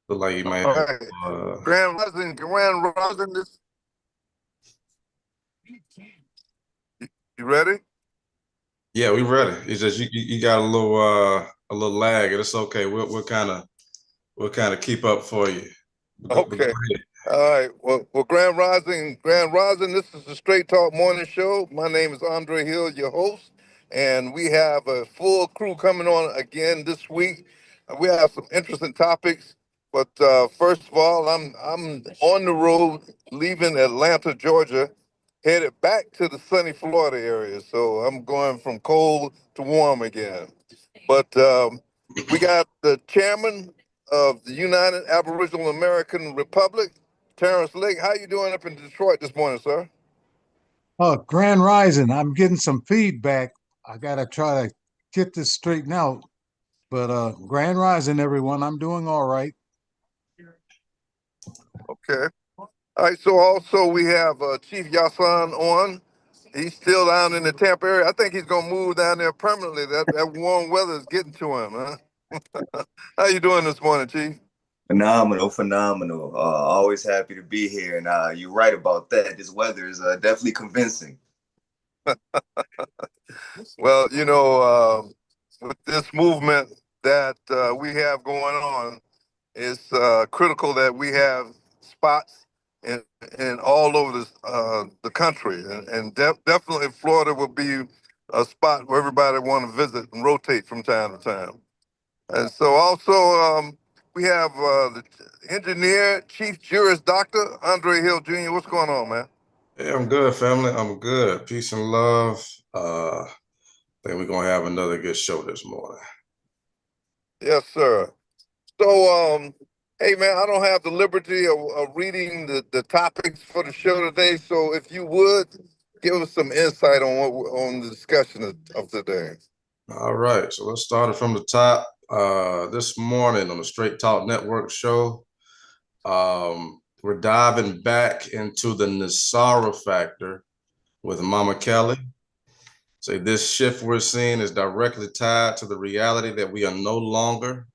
Look like you might All have. right. Grand Rising, you ready? Yeah, we ready. It's just you got a little lag, and it's okay. We'll kind of keep up for you. But go Okay. ahead. All right. Well, Grand Rising. This is the Straight Talk Morning Show. My name is Andre Hill, your host, and we have a full crew coming on again this week. We have some interesting topics, but first of all, I'm on the road leaving Atlanta, Georgia, headed back to the sunny Florida area. So I'm going from cold to warm again. But we got the chairman of the United Aboriginal American Republic, Terrence Lake. How you doing up in Detroit this morning, sir? Grand Rising. I'm getting some feedback. I gotta try to get this straightened out. But Grand Rising, everyone. I'm doing all right. Okay. All right. So also we have Chief Yasan on. He's still down in the Tampa area. I think he's gonna move down there permanently. That warm weather is getting to him, huh? How you doing this morning, Chief? Phenomenal, phenomenal. Always happy to be here. And you're right about that. This weather is definitely convincing. Well, with this movement that we have going on, it's critical that we have spots in all over the country, and definitely Florida will be a spot where everybody want to visit and rotate from time to time. And so also we have the engineer, Chief Juris Doctor Andre Hill Jr. What's going on, man? Hey, I'm good, family. I'm good. Peace and love. I think we're gonna have another good show this morning. Yes, sir. So, hey, man, I don't have the liberty of reading the topics for the show today. So, if you would give us some insight on on the discussion of today. All right, so let's start it from the top. This morning on the Straight Talk Network show, we're diving back into the NESARA factor with Mama Kelly. Say this shift we're seeing is directly tied to the reality that we are no longer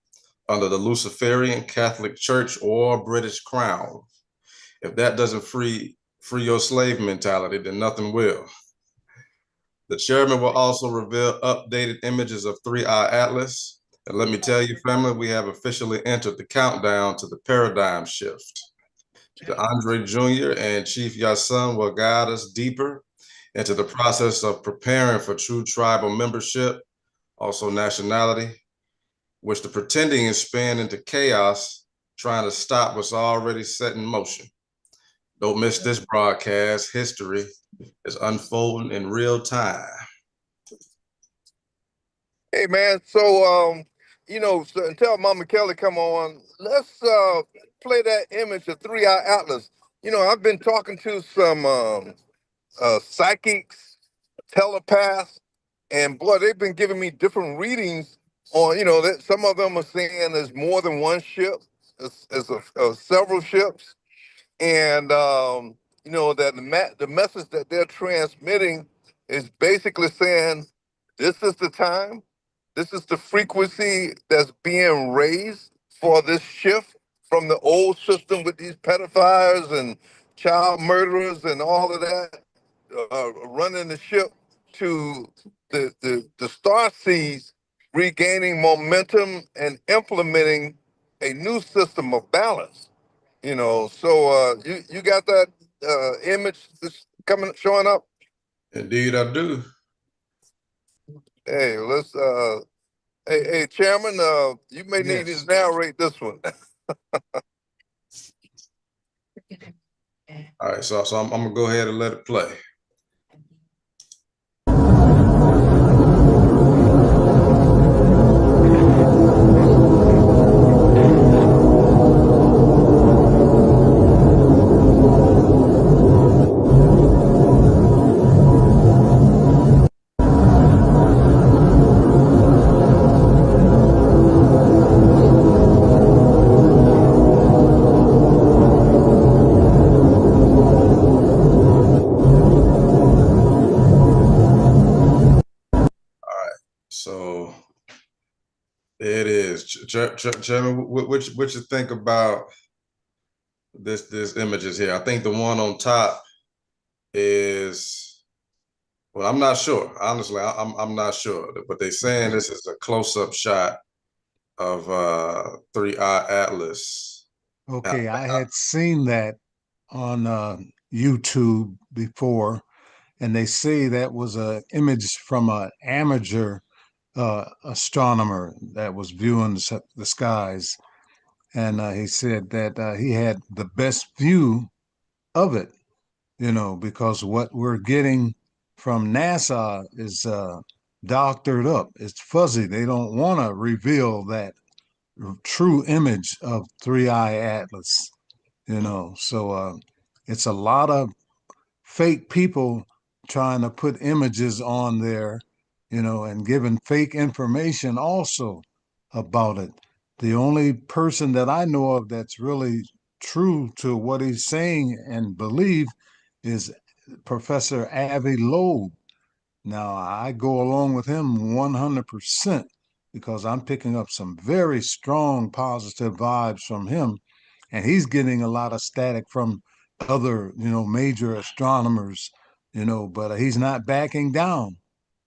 under the Luciferian Catholic Church or British Crown. If that doesn't free your slave mentality, then nothing will. The chairman will also reveal updated images of 3-Eye Atlas. And let me tell you, family, we have officially entered the countdown to the paradigm shift. The Andre Jr. and Chief Yasun will guide us deeper into the process of preparing for true tribal membership, also nationality, which the pretending is spun into chaos, trying to stop what's already set in motion. Don't miss this broadcast. History is unfolding in real time. Hey, man. So, so until Mama Kelly come on, let's play that image of 3-Eye Atlas. I've been talking to some psychics, telepaths, and boy, they've been giving me different readings on, that some of them are saying there's more than one ship, several ships, and that the message that they're transmitting is basically saying this is the time, this is the frequency that's being raised for this shift from the old system with these pedophiles and child murderers and all of that, running the ship to the star seeds regaining momentum and implementing a new system of balance. So you got that image that's coming showing up. Indeed, I do. Hey, let's hey Chairman, you may need Yes. to narrate this one. All right, so I'm gonna go ahead and let it play. Chairman, what you think about this images here? I think the one on top is, well, I'm not sure. Honestly, I'm not sure, but they're saying this is a close-up shot of 3I Atlas. Okay, I had seen that on YouTube before, and they say that was an image from an amateur astronomer that was viewing the skies, and he said that he had the best view of it, because what we're getting from NASA is doctored up. It's fuzzy. They don't want to reveal that true image of 3I Atlas, So it's a lot of fake people trying to put images on there, and giving fake information also about it. The only person that I know of that's really true to what he's saying and believe is Professor Avi Loeb. Now, I go along with him 100% because I'm picking up some very strong positive vibes from him, and he's getting a lot of static from other, major astronomers, but he's not backing down,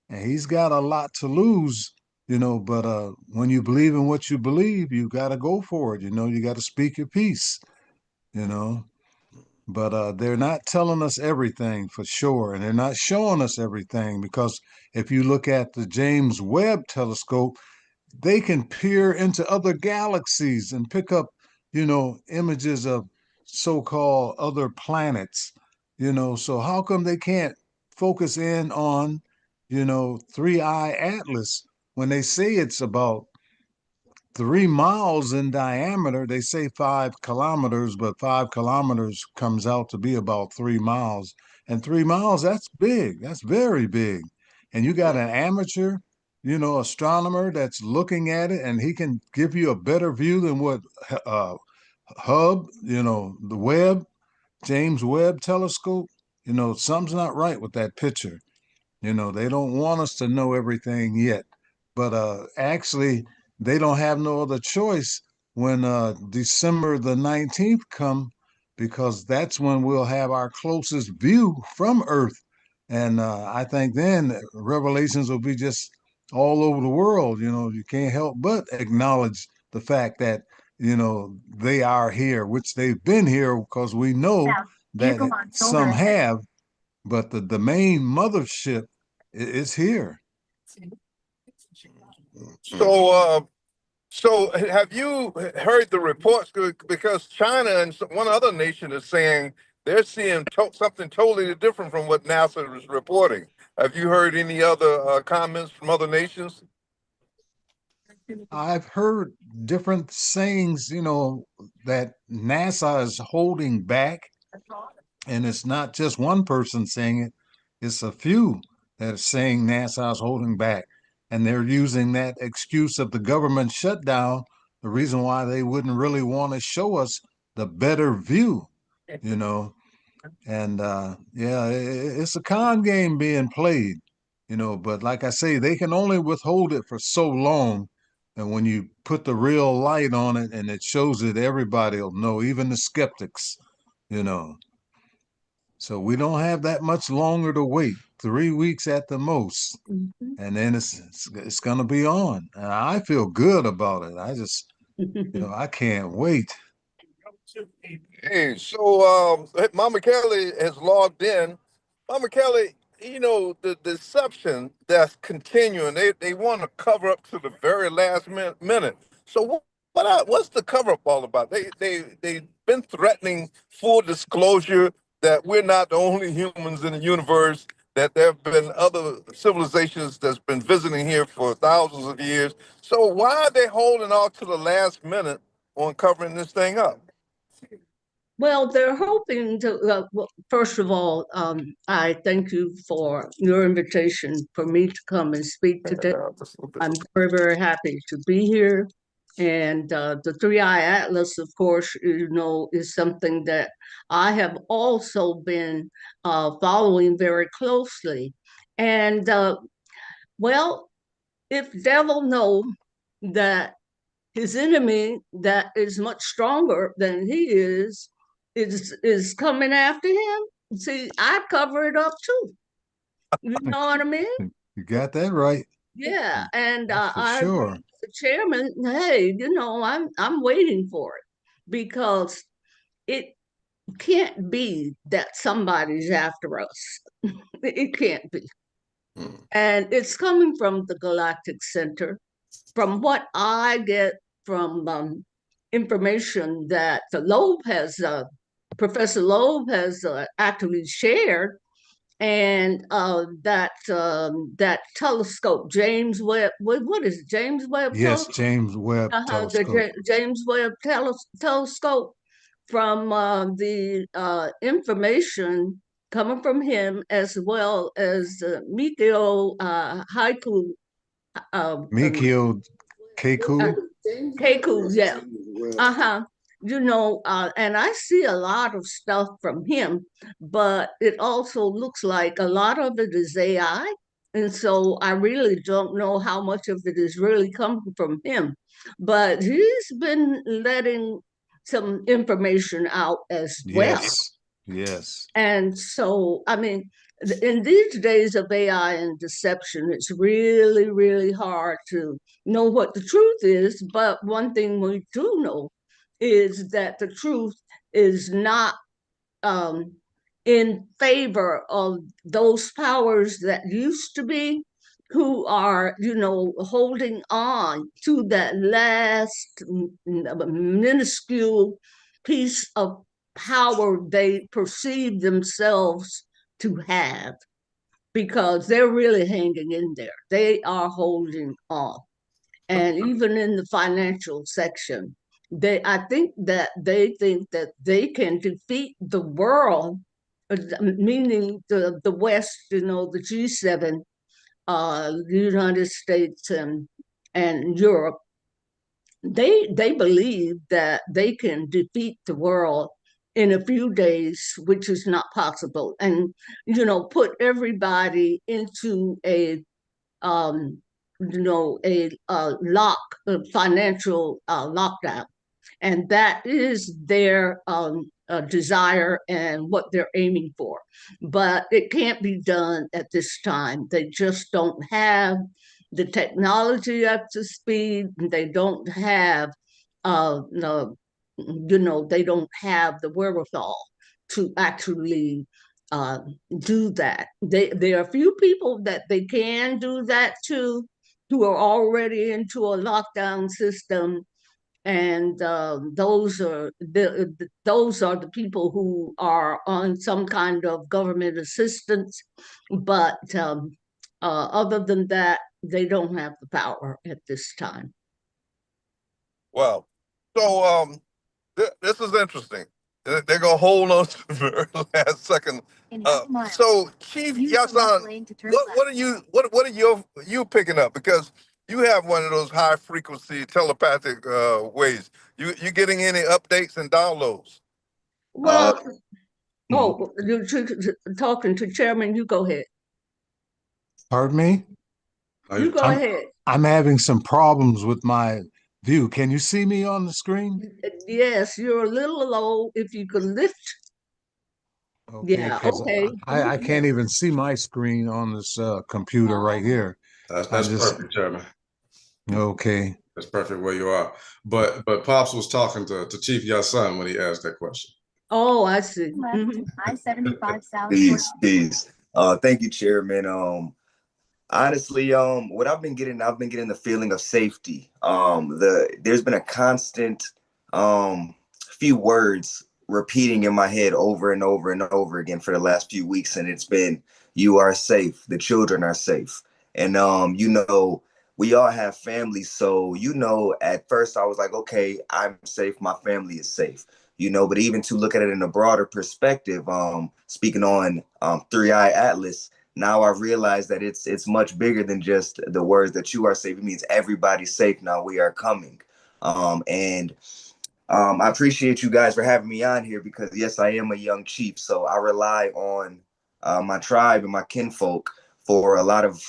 and he's got a lot to lose, but when you believe in what you believe, you got to go for it. You got to speak your piece, you know. But they're not telling us everything for sure, and they're not showing us everything because if you look at the James Webb telescope, they can peer into other galaxies and pick up, images of so-called other planets, So how come they can't focus in on, 3I Atlas when they say it's about 3 miles in diameter? They say 5 kilometers, but 5 kilometers comes out to be about 3 miles. And 3 miles, that's big. That's very big. And you got an amateur, astronomer that's looking at it, and he can give you a better view than what Hubble, the Webb, James Webb telescope. Something's not right with that picture. They don't want us to know everything yet. But actually, they don't have no other choice when December the 19th come, because that's when we'll have our closest view from Earth. And I think then revelations will be just all over the world. You can't help but acknowledge the fact that, they are here, which they've been here because we know that some have, but the main mothership is here. So have you heard the reports? Because China and one other nation is saying they're seeing something totally different from what NASA is reporting. Have you heard any other comments from other nations? I've heard different sayings, that NASA is holding back, and it's not just one person saying it, it's a few that are saying NASA is holding back. And they're using that excuse of the government shutdown, the reason why they wouldn't really want to show us the better view, you know. And yeah, it's a con game being played, but like I say, they can only withhold it for so long. And when you put the real light on it and it shows it, everybody will know, even the skeptics, you know. So we don't have that much longer to wait, 3 weeks at the most. And then it's gonna be on. And I feel good about it. I just, I can't wait. Hey, so Mama Kelly has logged in. Mama Kelly, the deception that's continuing, they want to cover up to the very last minute. So what's the cover up all about? They've been threatening full disclosure that we're not the only humans in the universe, that there have been other civilizations that's been visiting here for thousands of years. So why are they holding off to the last minute on covering this thing up? Well, they're hoping to, well, first of all, I thank you for your invitation for me to come and speak today. I'm very, very happy to be here. And the 3I Atlas, of course, is something that I have also been following very closely. And well, if devil know that his enemy that is much stronger than he is coming after him. See, I cover it up too. You know what I mean? You got that right. Yeah, and That's for I agree sure. with the chairman. Hey, I'm waiting for it because it can't be that somebody's after us. It can't be. Mm. And it's coming from the Galactic Center. From what I get from information that Professor Loeb has actually shared, and that telescope, James Webb, what is it, James Webb Yes, telescope? James Webb telescope. James Webb telescope, from the information coming from him, as well as Mikio Haiku, Mikio Keku. Keiko, yeah. Uh-huh. And I see a lot of stuff from him, but it also looks like a lot of it is AI. And so I really don't know how much of it is really coming from him. But he's been letting some information out as well. Yes, yes. And so, I mean, in these days of AI and deception, it's really, really hard to know what the truth is. But one thing we do know is that the truth is not um, in favor of those powers that used to be, who are, holding on to that last minuscule piece of power they perceive themselves to have, because they're really hanging in there. They are holding on. And even in the financial section, I think that they think that they can defeat the world, meaning the West, the G7, the United States and Europe. They believe that they can defeat the world in a few days, which is not possible, and put everybody into um, a financial lockdown, and that is their desire and what they're aiming for. But it can't be done at this time. They just don't have the technology up to speed. They don't have, no, they don't have the wherewithal to actually uh, do that. There are a few people that they can do that to, who are already into a lockdown system, and those are the people who are on some kind of government assistance. But other than that, they don't have the power at this time. Wow. So this is interesting. They're gonna hold on to the very last second. So Chief Yasan, what are you picking up? Because you have one of those high frequency telepathic ways. You getting any updates and downloads? Well, Mhm. you're talking to Chairman, you go ahead. Pardon me? You go I'm ahead. I'm having some problems with my view. Can you see me on the screen? Yes, you're a little low. If you could lift. Okay, Yeah, because okay. I can't even see my screen on this computer right here. I That's just perfect, Chairman. okay. That's perfect where you are. But Pops was talking to Chief Yasun when he asked that question. Oh, I see. Mhm. I-75 South. Peace. Thank you, Chairman. Honestly, what I've been getting the feeling of safety. There's been a constant few words repeating in my head over and over and over again for the last few weeks, and it's been, "You are safe. The children are safe." And we all have families, so at first I was like, okay, I'm safe, my family is safe. But even to look at it in a broader perspective, speaking on Three Eye Atlas, now I realize that it's much bigger than just the words that you are safe. It means everybody's safe now. We are coming. And I appreciate you guys for having me on here, because yes, I am a young chief, so I rely on my tribe and my kinfolk for a lot of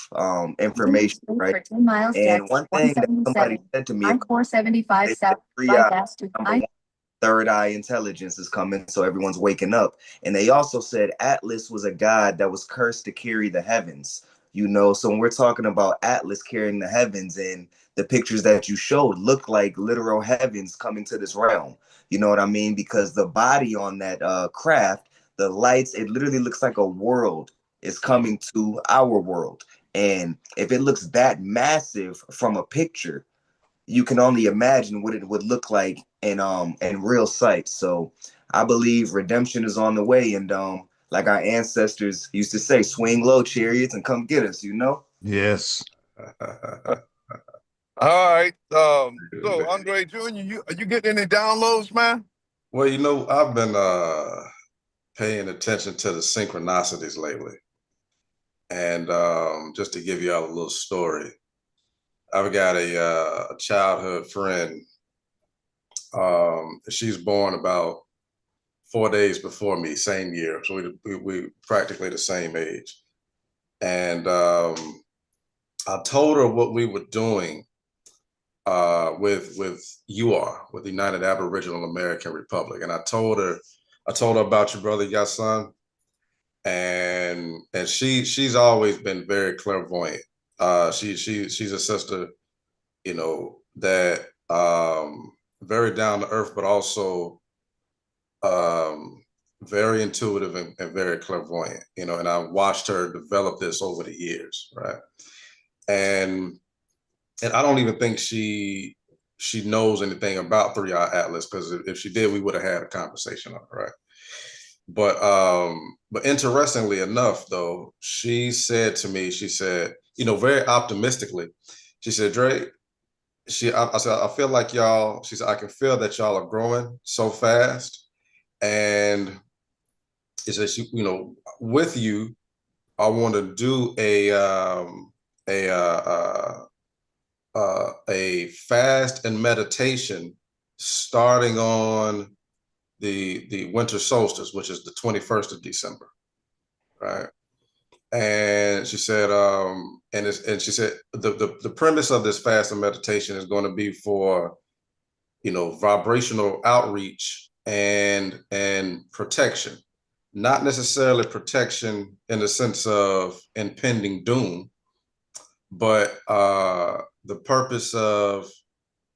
information, right? For 10 miles, and one thing that somebody said to me, I-475 they said south, bypass to number one, third eye intelligence is coming, so everyone's waking up. And they also said Atlas was a god that was cursed to carry the heavens. So when we're talking about Atlas carrying the heavens, and the pictures that you showed look like literal heavens coming to this realm. You know what I mean? Because the body on that craft, the lights, it literally looks like a world is coming to our world. And if it looks that massive from a picture, you can only imagine what it would look like in real sight. So I believe redemption is on the way, and like our ancestors used to say, swing low, chariots, and come get us. Yes. All right. So Andre Jr., are you getting any downloads, man? Well, I've been paying attention to the synchronicities lately. And just to give y'all a little story, I've got a childhood friend. She's born about 4 days before me, same year. So we practically the same age. And I told her what we were doing with UAAR, with the United Aboriginal American Republic. And I told her about your brother, your son. And she's always been very clairvoyant. She's a sister, that very down to earth, but also very intuitive and very clairvoyant, and I watched her develop this over the years, right? And I don't even think she knows anything about 3-Eye Atlas, because if she did, we would have had a conversation on it, right? But interestingly enough, though, she said to me, very optimistically, she said, Dre, I said, I feel like y'all, she said, I can feel that y'all are growing so fast. And it says, with you, I want to do a fast and meditation starting on the winter solstice, which is the 21st of December, right? And she said, she said the premise of this fast and meditation is going to be for, vibrational outreach and protection, not necessarily protection in the sense of impending doom, but the purpose of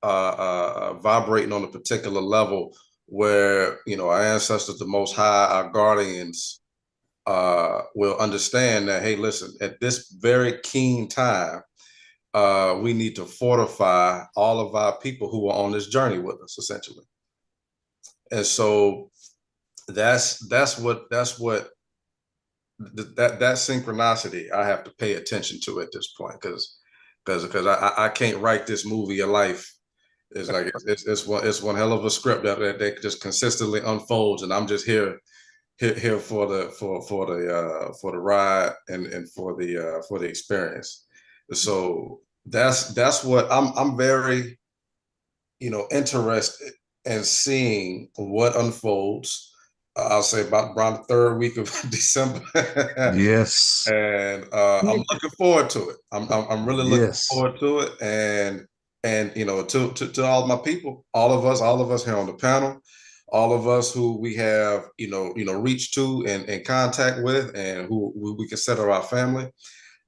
vibrating on a particular level where, our ancestors, the Most High, our guardians, will understand that, hey, listen, at this very keen time, we need to fortify all of our people who are on this journey with us, essentially. And so that's what that synchronicity I have to pay attention to at this point, because I can't write this movie of life. It's like it's one hell of a script that just consistently unfolds, and I'm just here for the ride and for the experience. So that's what I'm very interested in seeing what unfolds. I'll say about around the third week of December. Yes. And I'm looking forward to it. I'm really looking forward to it. And to all my people, all of us here on the panel, all of us who we have reached to and contact with, and who we consider our family.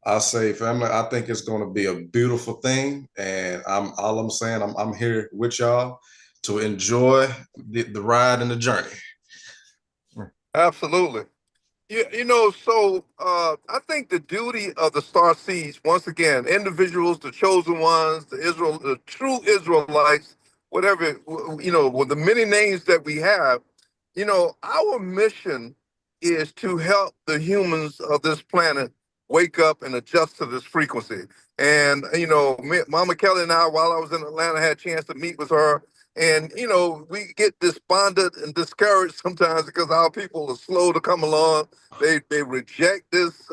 I say, family, I think it's going to be a beautiful thing, and I'm saying I'm here with y'all to enjoy the ride and the journey. Absolutely. So I think the duty of the Star Seeds, once again, individuals, the chosen ones, the true Israelites, whatever, with the many names that we have, our mission is to help the humans of this planet wake up and adjust to this frequency. And, Mama Kelly and I, while I was in Atlanta, had a chance to meet with her. And, we get despondent and discouraged sometimes because our people are slow to come along. They reject this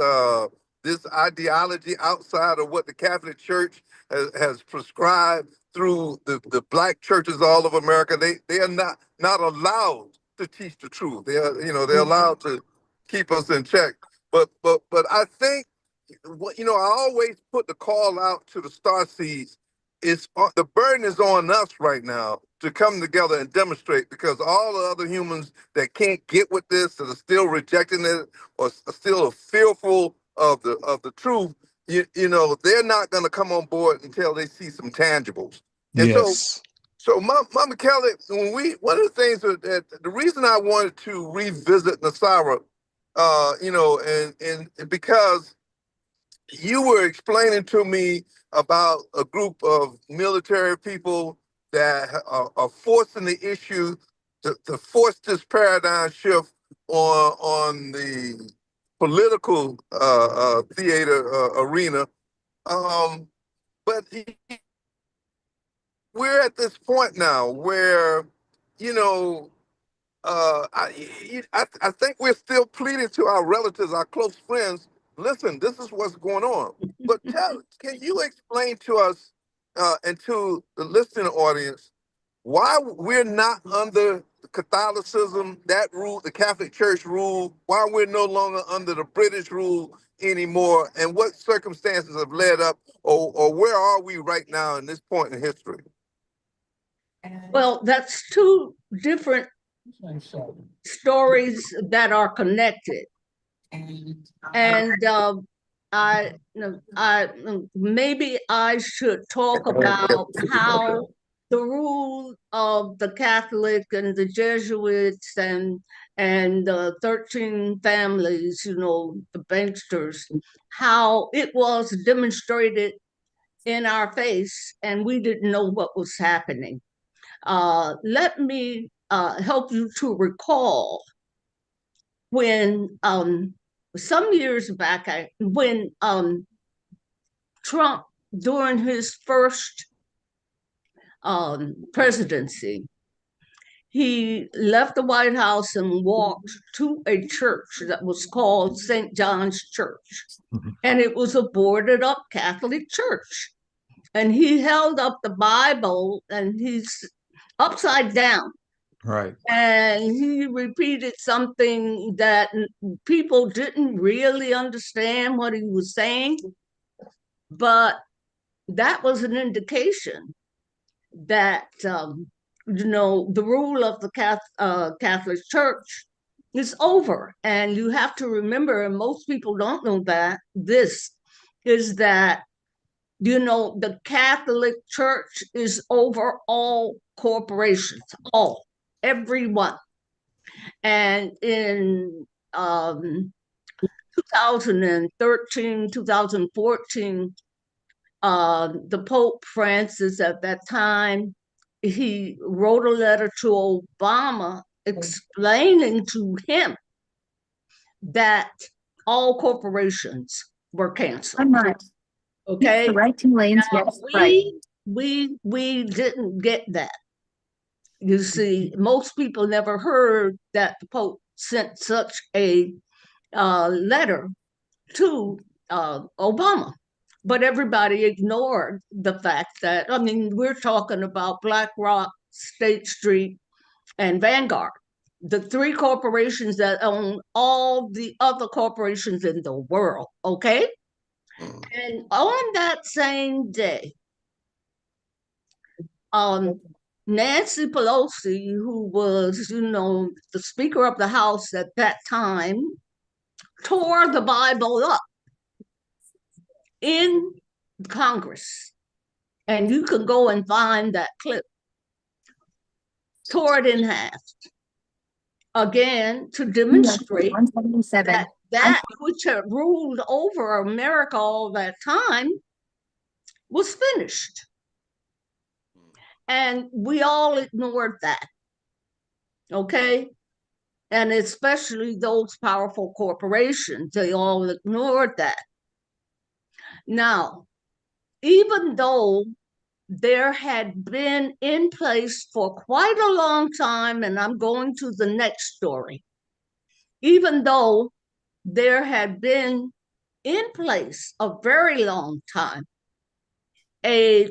ideology outside of what the Catholic Church has prescribed through the black churches all over America. They are not allowed to teach the truth. They're allowed to keep us in check. But I think what I always put the call out to the star seeds. It's the burden is on us right now to come together and demonstrate, because all the other humans that can't get with this, that are still rejecting it, or are still fearful of the truth, they're not going to come on board until they see some tangibles. And Yes. so Mama Kelly, one of the things that the reason I wanted to revisit NESARA, and because you were explaining to me about a group of military people that are forcing the issue to force this paradigm shift on the political theater arena. But we're at this point now where, you know, I think we're still pleading to our relatives, our close friends. Listen, this is what's going on. But can you explain to us and to the listening audience why we're not under Catholicism, that rule, the Catholic Church rule, why we're no longer under the British rule anymore, and what circumstances have led up, or where are we right now in this point in history? Well, that's two different stories that are connected. And maybe I should talk about how the rule of the Catholic and the Jesuits and the 13 families, the banksters, how it was demonstrated in our face and we didn't know what was happening. Let me help you to recall when some years back, when Trump, during his first presidency, he left the White House and walked to a church that was called St. John's Church. And it was a boarded up Catholic church. And he held up the Bible and he's upside down. Right. And he repeated something that people didn't really understand what he was saying. But that was an indication that, the rule of the Catholic Church is over. And you have to remember, and most people don't know that, this is that, the Catholic Church is over all corporations, everyone. And in 2013, 2014, the Pope Francis at that time, he wrote a letter to Obama explaining to him that all corporations were canceled. I'm not. Okay. The right two lanes. Now, Yes, right. we didn't get that. You see, most people never heard that the Pope sent such a letter to Obama. But everybody ignored the fact that, we're talking about BlackRock, State Street, and Vanguard, the three corporations that own all the other corporations in the world, okay? And on that same day, Nancy Pelosi, who was, the Speaker of the House at that time, tore the Bible up in Congress. And you can go and find that clip. Tore it in half. Again, to demonstrate that which had ruled over America all that time was finished. And we all ignored that. Okay? And especially those powerful corporations, they all ignored that. Now, even though there had been in place for quite a long time, and I'm going to the next story, even though there had been in place a very long time a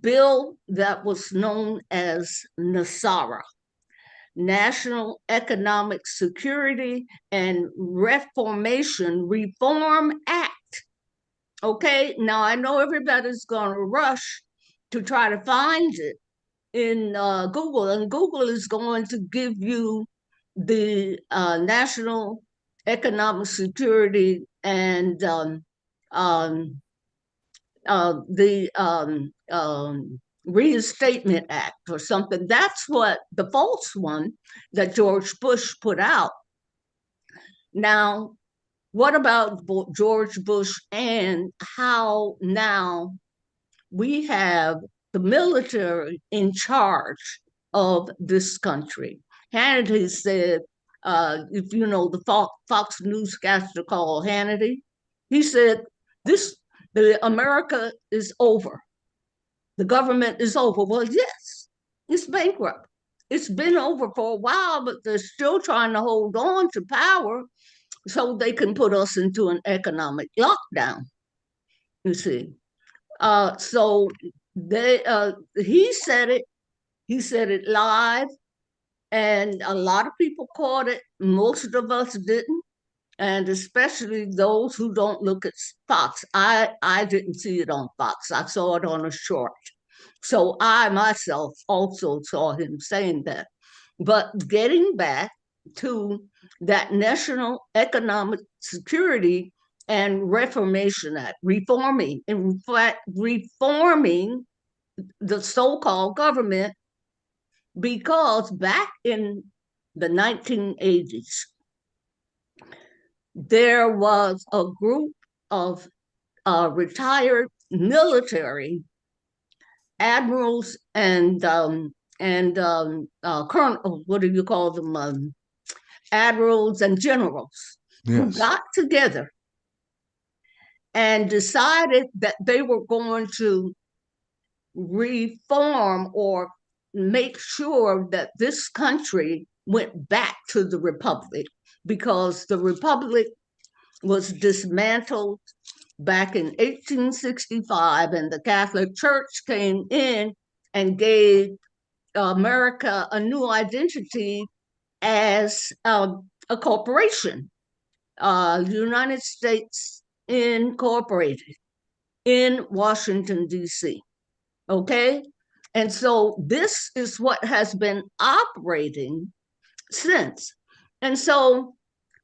bill that was known as NESARA. National Economic Security and Reform Act. Okay, now I know everybody's going to rush to try to find it in Google, and Google is going to give you the National Economic Security and the Reinstatement Act or something. That's what the false one that George Bush put out. Now, what about George Bush and how now we have the military in charge of this country? Hannity said, if you know the Fox newscaster called Hannity, he said, the America is over. The government is over. Well, yes, it's bankrupt. It's been over for a while, but they're still trying to hold on to power so they can put us into an economic lockdown, you see. So he said it live, and a lot of people caught it. Most of us didn't, and especially those who don't look at Fox. I didn't see it on Fox. I saw it on a short. So I myself also saw him saying that. But getting back to that National Economic Security and Reformation Act, reforming the so-called government, because back in the 1980s, there was a group of retired military admirals and colonel, what do you call them? Admirals and generals, who got together and decided that they were going to reform or make sure that this country went back to the republic, because the republic was dismantled back in 1865, and the Catholic Church came in and gave America a new identity as a corporation, United States Incorporated in Washington, D.C. Okay? And so this is what has been operating since. And so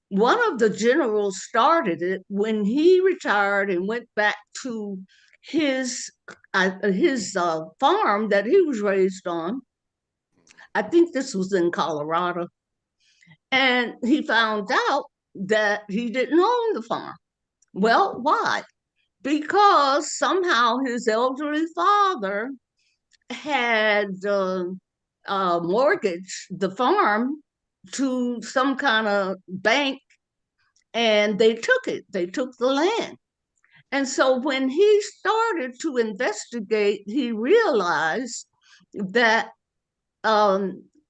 one of the generals started it when he retired and went back to his farm that he was raised on. I think this was in Colorado. And he found out that he didn't own the farm. Well, why? Because somehow his elderly father had mortgaged the farm to some kind of bank, and they took it. They took the land. And so when he started to investigate, he realized that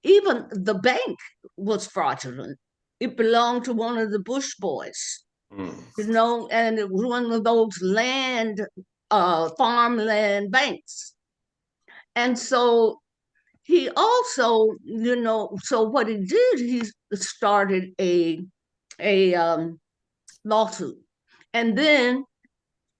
even the bank was fraudulent. It belonged to one of the Bush boys, and it was one of those farmland banks. And so he also, so what he did, he started a lawsuit. And then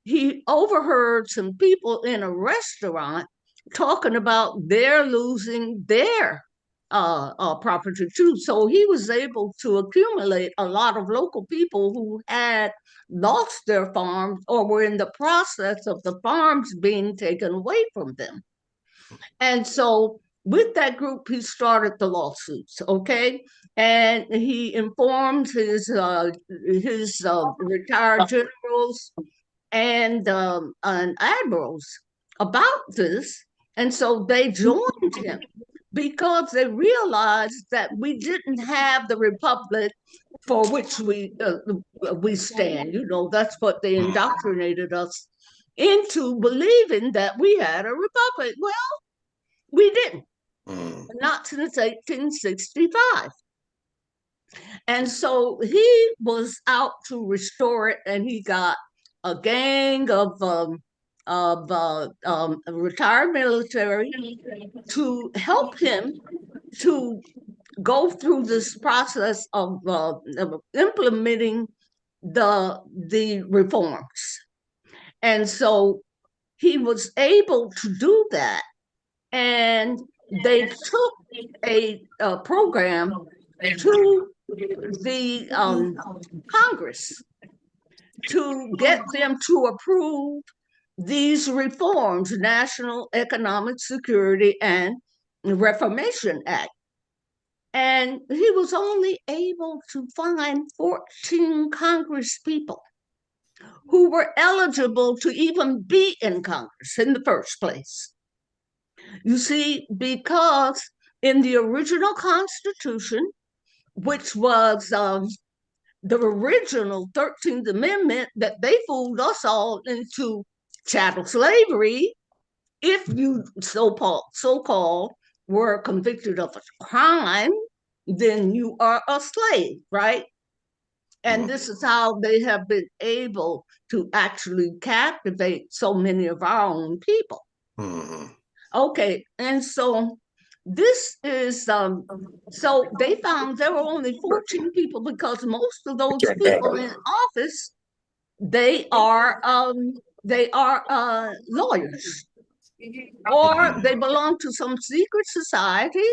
he overheard some people in a restaurant talking about they're losing their property too. So he was able to accumulate a lot of local people who had lost their farms or were in the process of the farms being taken away from them. And so with that group, he started the lawsuits, okay? And he informed his retired generals and admirals about this. And so they joined him because they realized that we didn't have the republic for which we stand. That's what they indoctrinated us into, believing that we had a republic. Well, we didn't. Not since 1865. And so he was out to restore it, and he got a gang of retired military to help him to go through this process of implementing the reforms. And so he was able to do that. And they took a program to the Congress to get them to approve these reforms, National Economic Security and Reformation Act. And he was only able to find 14 Congress people who were eligible to even be in Congress in the first place. You see, because in the original Constitution, which was the original 13th Amendment that they fooled us all into chattel slavery, if you so-called were convicted of a crime, then you are a slave, right? And this is how they have been able to actually captivate so many of our own people. Okay, and so this is, so they found there were only 14 people because most of those people in office, they are lawyers, or they belong to some secret society,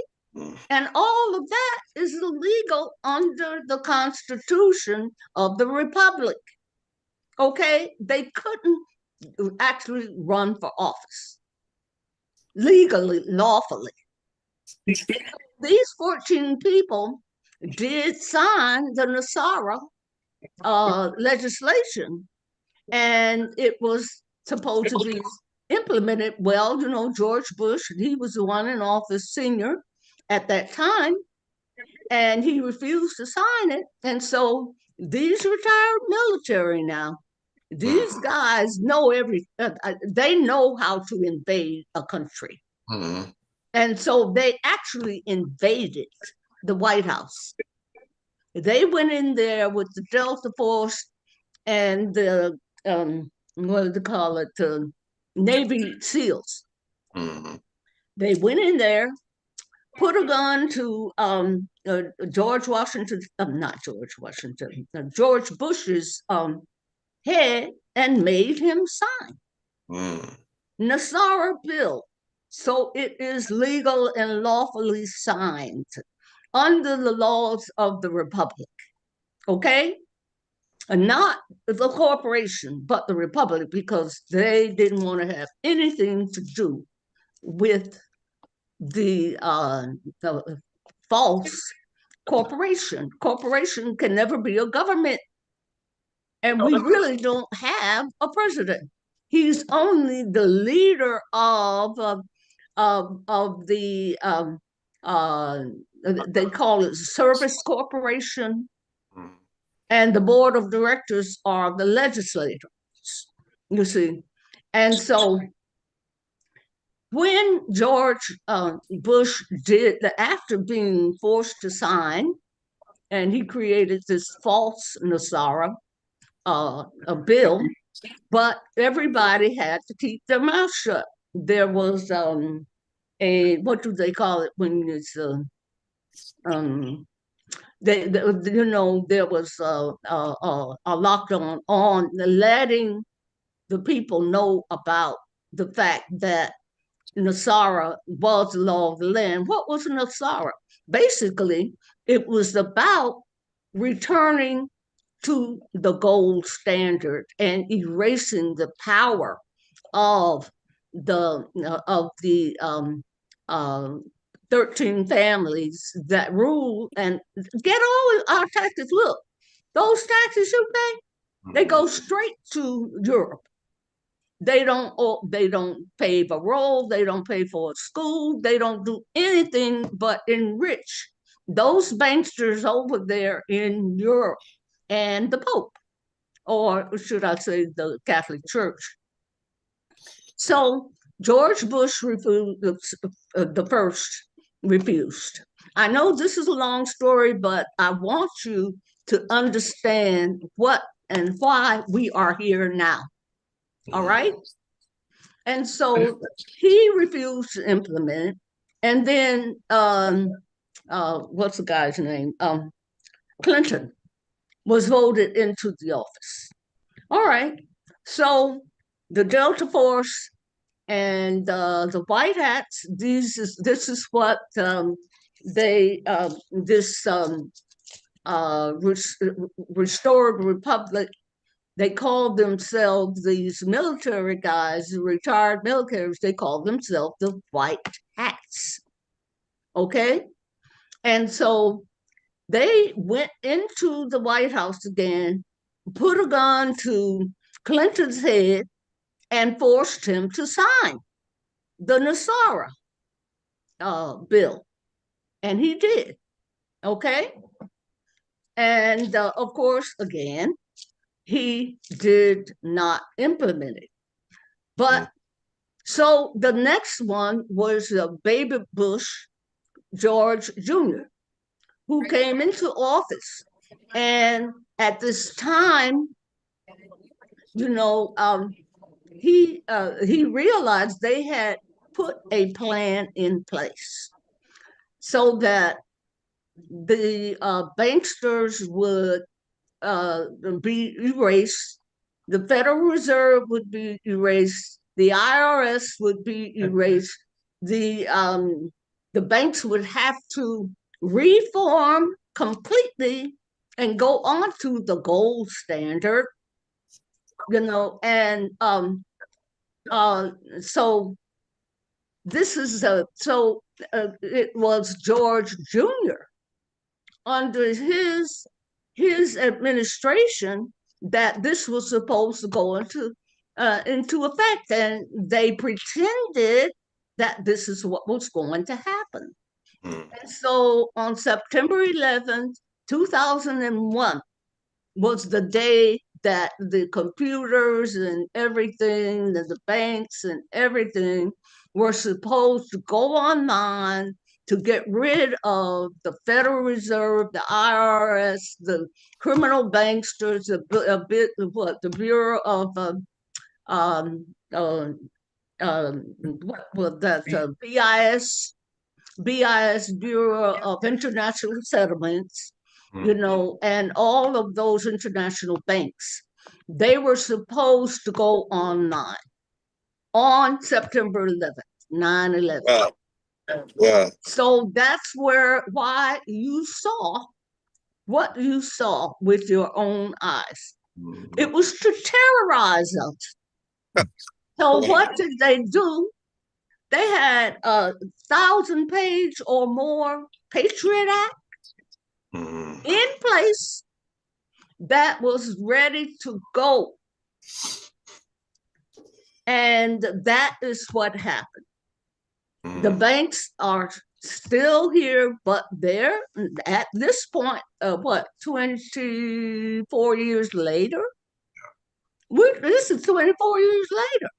and all of that is illegal under the Constitution of the Republic. Okay, they couldn't actually run for office legally, lawfully. These 14 people did sign the NESARA legislation, and it was supposed to be implemented. Well, you know, George Bush, he was the one in office, senior at that time, and he refused to sign it. And so these retired military now, these guys know they know how to invade a country. And so they actually invaded the White House. They went in there with the Delta Force and the, what do they call it, the Navy SEALs. They went in there, put a gun to George Bush's head, and made him sign NESARA bill. So it is legal and lawfully signed under the laws of the Republic, okay? And not the corporation, but the Republic, because they didn't want to have anything to do with the false corporation. Corporation can never be a government. And we really don't have a president. He's only the leader of the, they call it service corporation, and the board of directors are the legislators, you see. And so when George Bush did, after being forced to sign, and he created this false NESARA a bill, but everybody had to keep their mouth shut. There was what do they call it when it's you know, there was a lockdown on letting the people know about the fact that NESARA was the law of the land. What was NESARA? Basically, it was about returning to the gold standard and erasing the power of the 13 families that rule and get all our taxes. Look, those taxes you pay, they go straight to Europe. They don't pave a road, they don't pay for a school, they don't do anything but enrich those banksters over there in Europe and the Pope, or should I say the Catholic Church. So George Bush refused, the first refused. I know this is a long story, but I want you to understand what and why we are here now. All right? And so he refused to implement it. And then what's the guy's name? Clinton was voted into the office. All right. So the Delta Force and the White Hats, this is what this restored republic, they called themselves, these military guys, retired militaries, they called themselves the White Hats. Okay? And so they went into the White House again, put a gun to Clinton's head, and forced him to sign the NESARA bill. And he did. Okay? And of course, again, he did not implement it. But so the next one was Baby Bush George Jr., who came into office. And at this time, you know, he realized they had put a plan in place so that the banksters would be erased, the Federal Reserve would be erased, the IRS would be erased, the banks would have to reform completely and go on to the gold standard, you know, and so this is it was George Jr. under his administration that this was supposed to go into effect, and they pretended that this is what was going to happen. And so on September 11th, 2001 was the day that the computers and everything, the banks and everything were supposed to go online to get rid of the Federal Reserve, the IRS, the criminal banksters, the Bureau of BIS, Bureau of International Settlements, you know, and all of those international banks. They were supposed to go online on September 11th, 9/11. Wow. Yeah. So that's why you saw what you saw with your own eyes. It was to terrorize us. So what did they do? They had a 1,000-page or more Patriot Act in place that was ready to go. And that is what happened. The banks are still here, but they're at this point, 24 years later? This is 24 years later.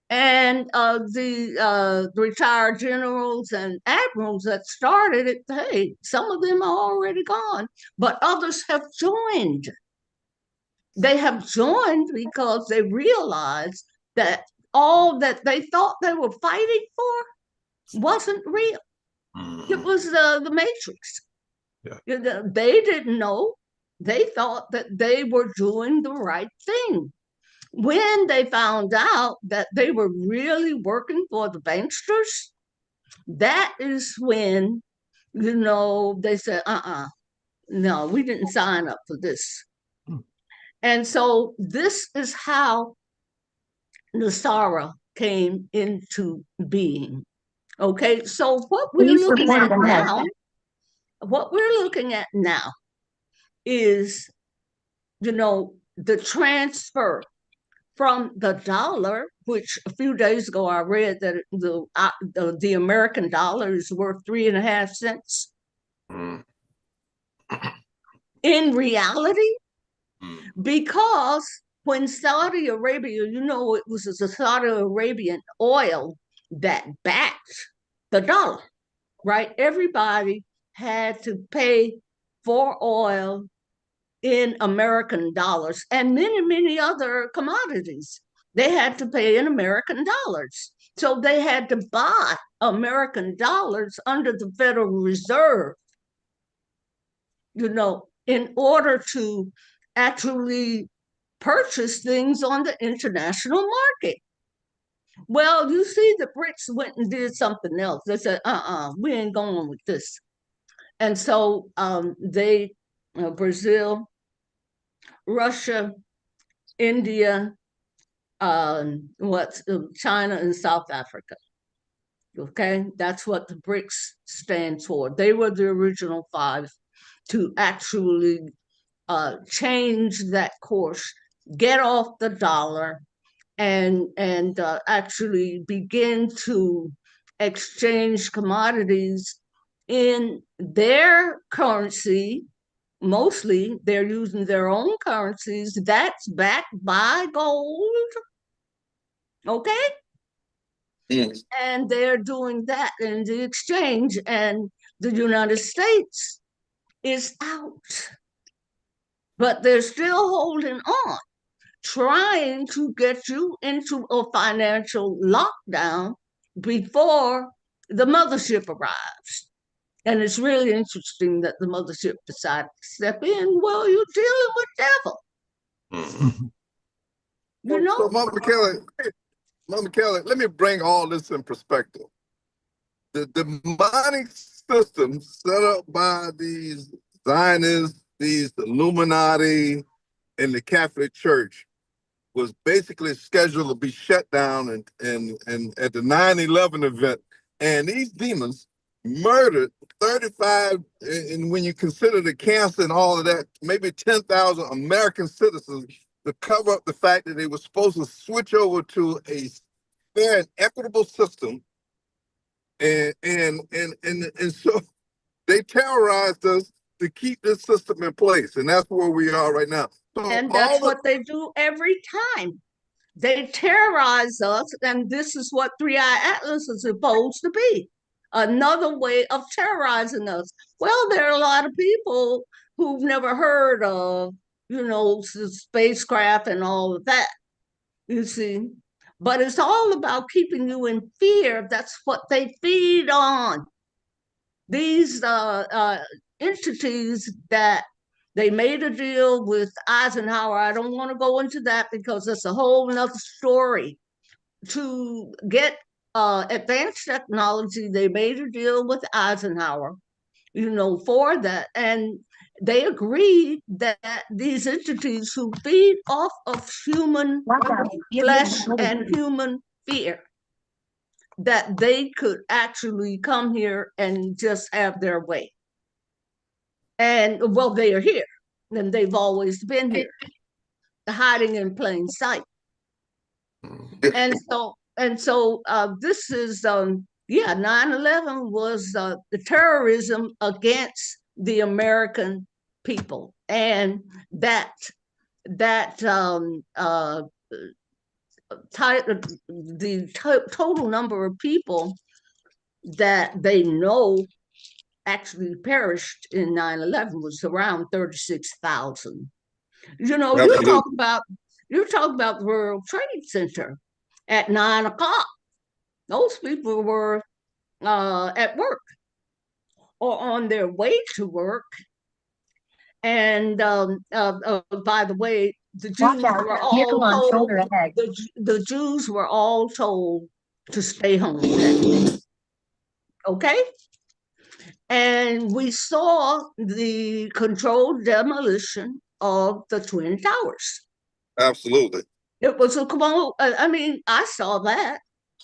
And the retired generals and admirals that started it, hey, some of them are already gone, but others have joined. They have joined because they realized that all that they thought they were fighting for wasn't real. It was the Matrix. Yeah. They didn't know. They thought that they were doing the right thing. When they found out that they were really working for the banksters, that is when, you know, they said, no, we didn't sign up for this. And so this is how NESARA came into being. Okay, so what we're looking at now is, you know, the transfer from the dollar, which a few days ago I read that the American dollar is worth 3.5 cents. In reality, because when Saudi Arabia, you know, it was the Saudi Arabian oil that backed the dollar, right? Everybody had to pay for oil in American dollars, and many, many other commodities. They had to pay in American dollars. So they had to buy American dollars under the Federal Reserve, in order to actually purchase things on the international market. Well, you see, the BRICS went and did something else. They said, we ain't going with this. And so Brazil, Russia, India, China and South Africa. Okay, that's what the BRICS stands for. They were the original five to actually change that course, get off the dollar, and actually begin to exchange commodities in their currency. Mostly they're using their own currencies that's backed by gold. Okay. Yes. And they're doing that in the exchange, and the United States is out. But they're still holding on, trying to get you into a financial lockdown before the mothership arrives. And it's really interesting that the mothership decided to step in. Well, you're dealing with devil. So Mama Kelly, let me bring all this in perspective. The demonic system set up by these Zionists, these Illuminati, and the Catholic Church was basically scheduled to be shut down and at the 9/11 event. And these demons murdered 35, and when you consider the cancer and all of that, maybe 10,000 American citizens to cover up the fact that they were supposed to switch over to a fair and equitable system. And so they terrorized us to keep this system in place. And that's where we are right now. So and that's what they do every time. They terrorize us, and this is what Three-Eye Atlas is supposed to be. Another way of terrorizing us. Well, there are a lot of people who've never heard of, spacecraft and all of that, you see. But it's all about keeping you in fear. That's what they feed on. These entities that they made a deal with Eisenhower. I don't want to go into that because it's a whole nother story. To get advanced technology, they made a deal with Eisenhower, for that. And they agreed that these entities who feed off of human flesh and human fear, that they could actually come here and just have their way. And well, they are here, and they've always been here, hiding in plain sight. And so this is 9/11 was the terrorism against the American people, and the total number of people that they know actually perished in 9/11 was around 36,000. You talk about the World Trade Center at 9 o'clock. Those people were at work or on their way to work. And by the way, the Jews were all told, the Jews were all told to stay home that day. Okay? And we saw the controlled demolition of the Twin Towers. Absolutely. It was I saw that,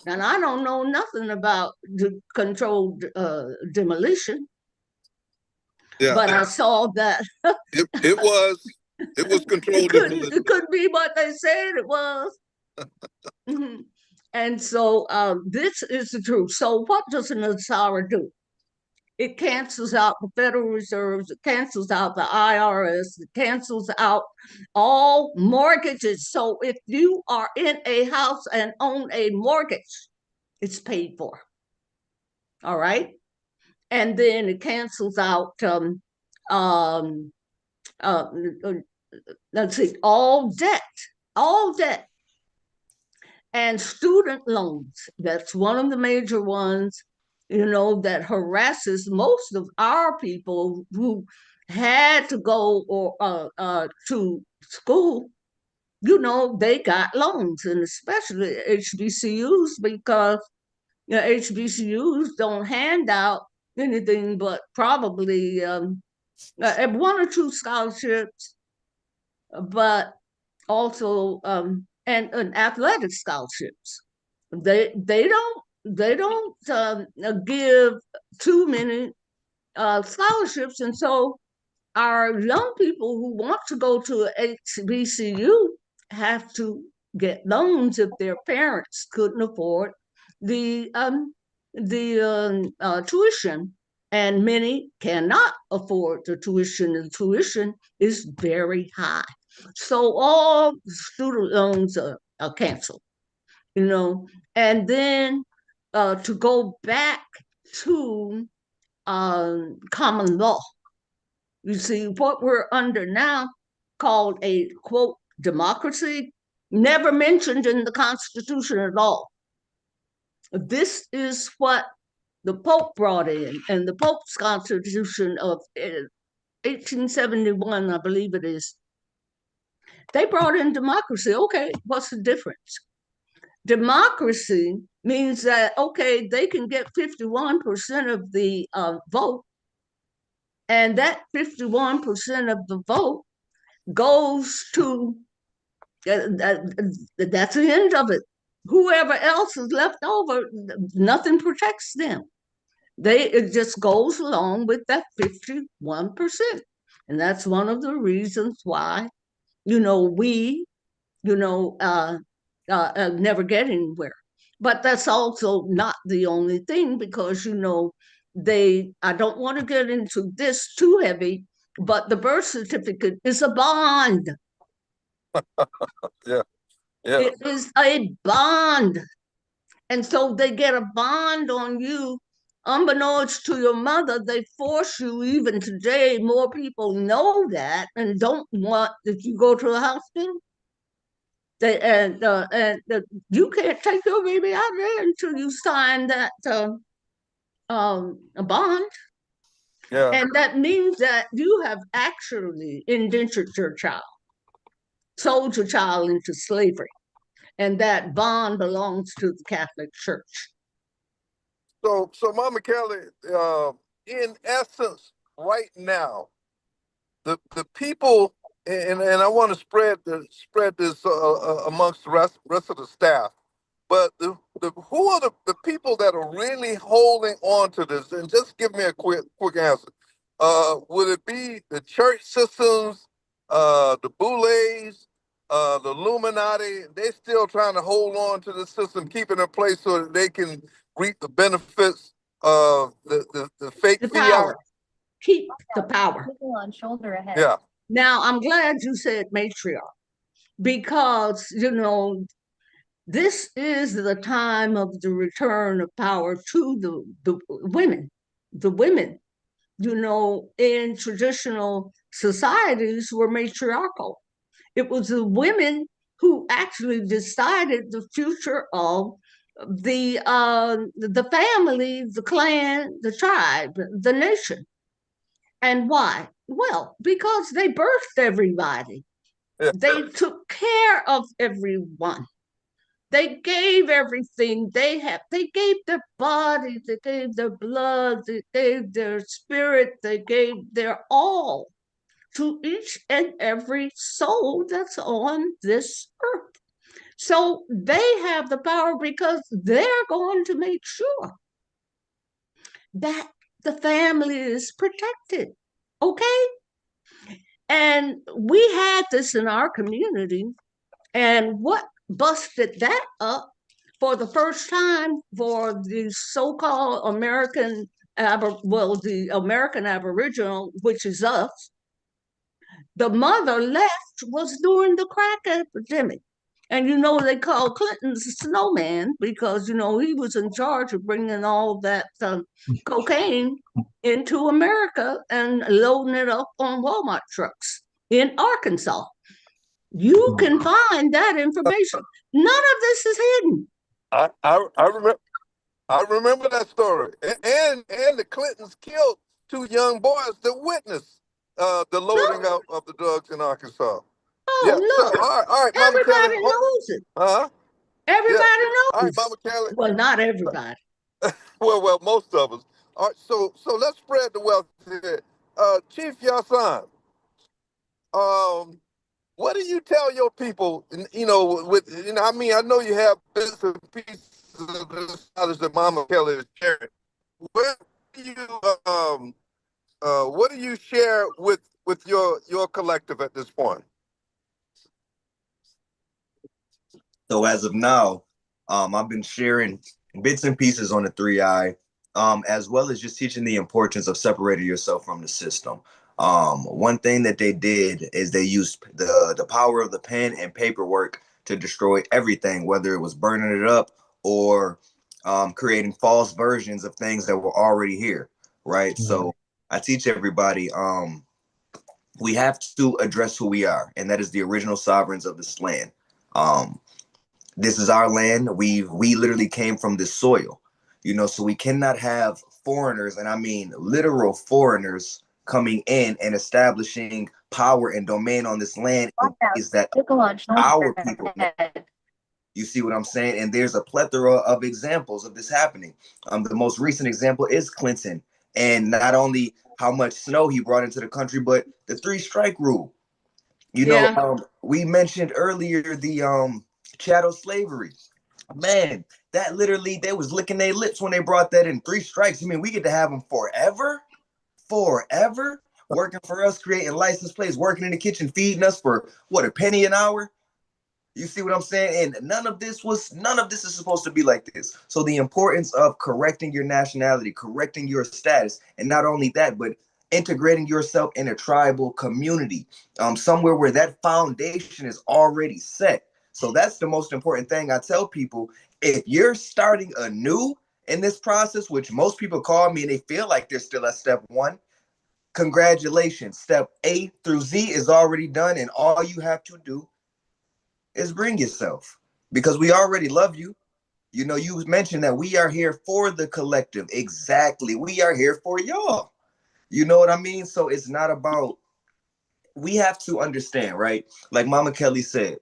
and I don't know nothing about the controlled demolition. Yeah. But I saw that. It was controlled demolition. It couldn't be what they said it was. And so this is the truth. So what does an NESARA do? It cancels out the Federal Reserves, it cancels out the IRS, it cancels out all mortgages. So if you are in a house and own a mortgage, it's paid for. All right? And then it cancels out, let's see, all debt. And student loans, that's one of the major ones, that harasses most of our people who had to go to school. They got loans, and especially HBCUs, because HBCUs don't hand out anything but probably one or two scholarships, but also and athletic scholarships. They don't give too many scholarships, and so our young people who want to go to HBCU have to get loans if their parents couldn't afford the tuition, and many cannot afford the tuition. The tuition is very high, so all student loans are canceled. And then to go back to common law. You see, what we're under now, called a quote democracy, never mentioned in the Constitution at all. This is what the Pope brought in, and the Pope's Constitution of 1871, I believe it is. They brought in democracy. Okay, what's the difference? Democracy means that, okay, they can get 51% of the vote, and that 51% of the vote goes to, that's the end of it. Whoever else is left over, nothing protects them. It just goes along with that 51%. And that's one of the reasons why, we, never get anywhere. But that's also not the only thing, because, I don't want to get into this too heavy, but the birth certificate is a bond. Yeah. It is a bond. And so they get a bond on you. Unbeknownst to your mother, they force you, even today, more people know that and don't want that you go to the hospital. And you can't take your baby out there until you sign that a bond. Yeah. And that means that you have actually indentured your child, sold your child into slavery. And that bond belongs to the Catholic Church. So Mama Kelly, in essence, right now, the people, and I want to spread this amongst the rest of the staff, but who are the people that are really holding on to this? And just give me a quick answer. Would it be the church systems, the Boulets, the Illuminati? They're still trying to hold on to the system, keep it in place so that they can reap the benefits of the fake The fiat. power. Keep the power. On shoulder ahead. Yeah. Now, I'm glad you said matriarch, because, this is the time of the return of power to the women. The women, in traditional societies, were matriarchal. It was the women who actually decided the future of the family, the clan, the tribe, the nation. And why? Well, because they birthed everybody. Yeah. They took care of everyone. They gave everything they have. They gave their body, they gave their blood, they gave their spirit, they gave their all to each and every soul that's on this earth. So they have the power, because they're going to make sure that the family is protected. Okay? And we had this in our community, and what busted that up for the first time for the so-called American, the American Aboriginal, which is us, the mother left was during the crack epidemic. And they called Clinton the snowman, because he was in charge of bringing all that cocaine into America and loading it up on Walmart trucks in Arkansas. You can find that information. None of this is hidden. I remember that story. And the Clintons killed two young boys that witnessed the loading Look, of the drugs in Arkansas. Yeah. oh, So look, all right, Mama Kelly. everybody knows it. Huh? Yeah. Everybody All right, knows. Mama Kelly. Well, not everybody. Well, most of us. All right. So let's spread the wealth here. Chief Yasan, um, what do you tell your people? I mean, I know you have bits and pieces of this knowledge that Mama Kelly is sharing. What do you what do you share with your collective at this point? So as of now, I've been sharing bits and pieces on the 3i, as well as just teaching the importance of separating yourself from the system. One thing that they did is they used the power of the pen and paperwork to destroy everything, whether it was burning it up or creating false versions of things that were already here, right? So I teach everybody we have to address who we are, and that is the original sovereigns of this land. Um, this is our land. We literally came from this soil, so we cannot have foreigners, and I mean literal foreigners, coming in and establishing power and domain on this land in ways that our people know. You see what I'm saying? And there's a plethora of examples of this happening. The most recent example is Clinton, and not only how much snow he brought into the country, but the 3-strike rule. Yeah. We mentioned earlier the chattel slavery. Man, that literally, they was licking their lips when they brought that in. 3 strikes. You mean we get to have them forever? Forever? Working for us, creating license plates, working in the kitchen, feeding us for what, a penny an hour? You see what I'm saying? And none of this is supposed to be like this. So the importance of correcting your nationality, correcting your status, and not only that, but integrating yourself in a tribal community, somewhere where that foundation is already set. So that's the most important thing I tell people. If you're starting anew in this process, which most people call me and they feel like they're still at step 1, congratulations. Step A through Z is already done, and all you have to do is bring yourself, because we already love you. You mentioned that we are here for the collective. Exactly. We are here for y'all. You know what I mean? So it's not about, we have to understand, right? Like Mama Kelly said,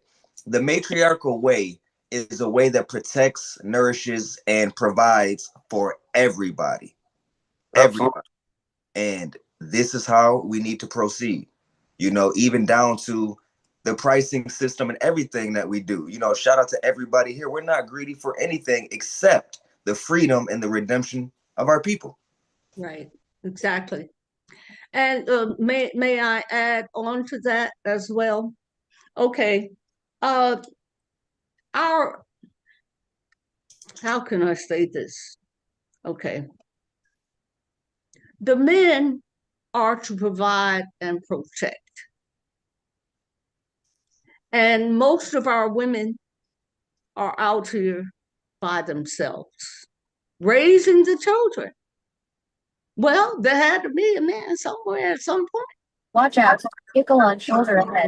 the matriarchal way is a way that protects, nourishes, and provides for everybody. Absolutely. Everybody. And this is how we need to proceed, even down to the pricing system and everything that we do. Shout out to everybody here. We're not greedy for anything except the freedom and the redemption of our people. Right. Exactly. And may I add on to that as well? Okay. Uh, our how can I say this? Okay. The men are to provide and protect. And most of our women are out here by themselves, raising the children. Well, there had to be a man somewhere at some point. Watch out. Vehicle on shoulder ahead.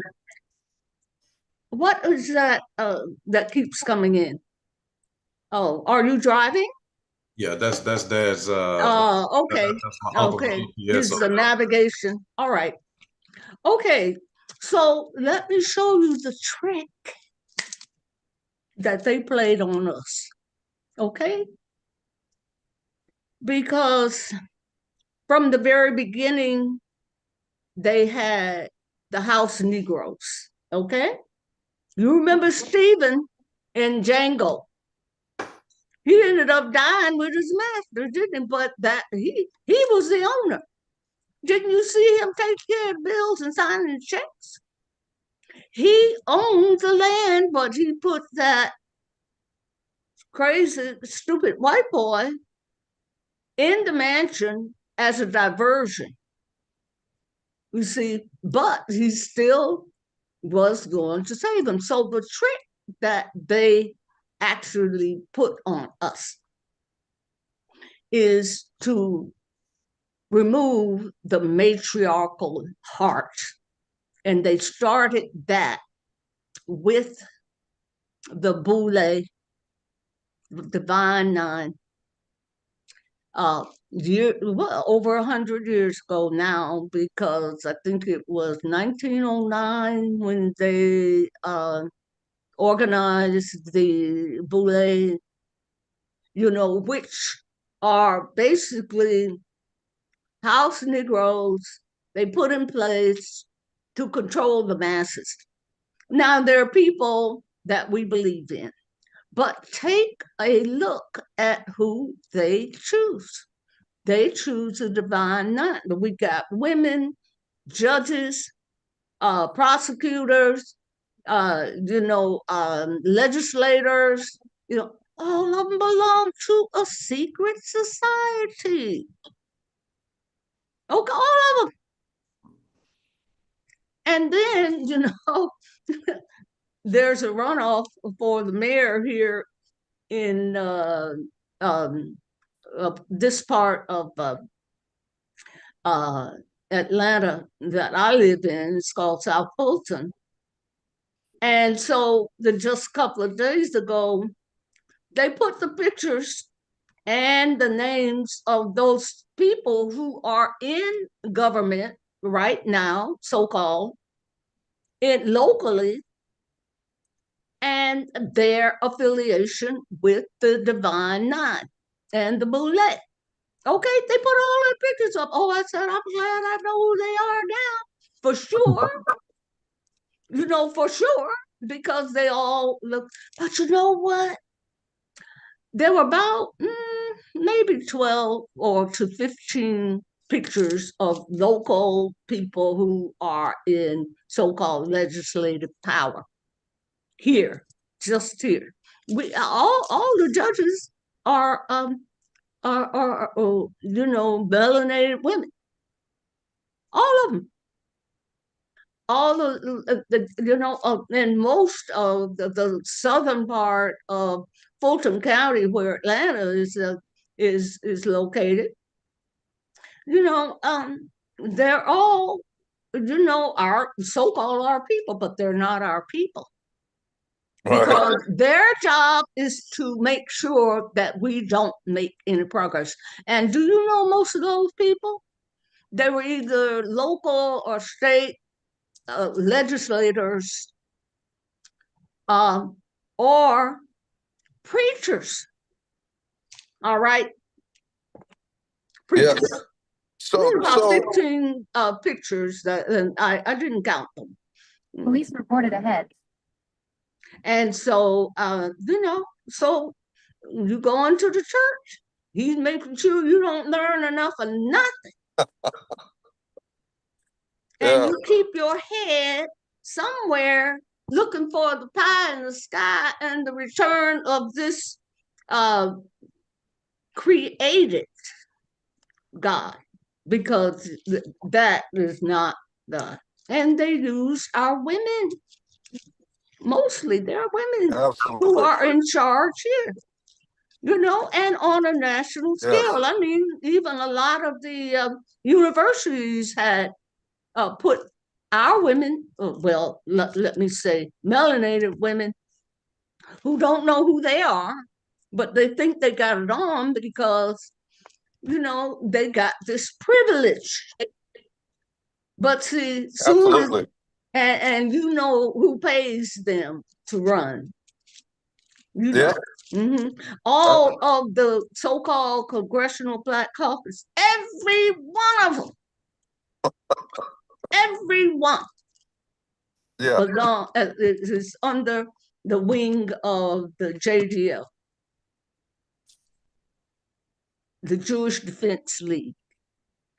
What is that that keeps coming in? Oh, are you driving? Yeah, that's Dad's. Okay. That's my uncle's Okay. GPS. This is the navigation. All right. Okay. So let me show you the trick that they played on us. Okay? Because from the very beginning, they had the house Negroes. Okay? You remember Stephen in Django. He ended up dying with his master, didn't he? But that he was the owner. Didn't you see him take care of bills and signing checks? He owned the land, but he put that crazy, stupid white boy in the mansion as a diversion. You see, but he still was going to save him. So the trick that they actually put on us is to remove the matriarchal heart. And they started that with the Boule, Divine Nine, over 100 years ago now, because I think it was 1909 when they organized the Boule, which are basically house Negroes they put in place to control the masses. Now, there are people that we believe in, but take a look at who they choose. They choose a Divine Nine. We got women, judges, prosecutors, legislators, all of them belong to a secret society. Okay, all of them. And then, there's a runoff for the mayor here in this part of Atlanta that I live in. It's called South Fulton. And so just a couple of days ago, they put the pictures and the names of those people who are in government right now, so-called, locally, and their affiliation with the Divine Nine and the Boule. Okay, they put all their pictures up. Oh, I said, I'm glad I know who they are now, for sure. For sure, because they all look. But you know what? There were about maybe 12 or to 15 pictures of local people who are in so-called legislative power here, just here. We all the judges are melanated women, all of them. All and most of the southern part of Fulton County, where Atlanta is located, they're all, our so-called our people, but they're not our people. Because their job is to make sure that we don't make any progress. And do you know most of those people? They were either local or state legislators or preachers. All right? Preachers. Yes. So, about 15 pictures that, and I didn't count them. Police reported ahead. And so, so you go into the church, he's making sure you don't learn enough of nothing. And you keep your head somewhere looking for the pie in the sky and the return of this created God, because that is not God. And they use our women. Mostly they're women who are in charge here, and on a national scale. I mean, even a lot of the universities had put our women, well, let me say, melanated women who don't know who they are, but they think they got it on because, they got this privilege. But see, soon and you know who pays them to run. All of the so-called Congressional Black Caucus, every one of them, every one, is under the wing of the JDL, the Jewish Defense League.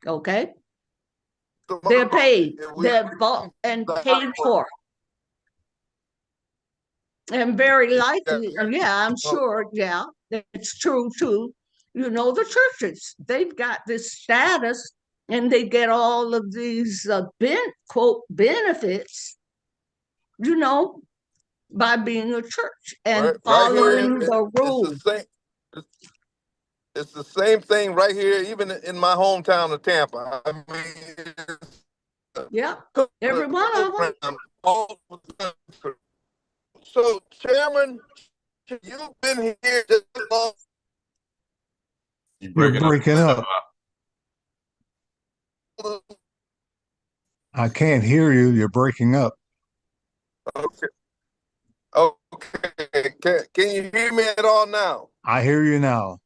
Okay? They're paid, they're bought and paid for. And very likely, I'm sure, it's true too. The churches, they've got this status and they get all of these quote benefits, by being a church and following the rules. It's the same thing right here, even in my hometown of Tampa. I mean, every one of them. So Chairman, you've been here just as long. You're breaking up. I can't hear you. You're breaking up. Okay. Okay. Can you hear me at all now? I hear you now.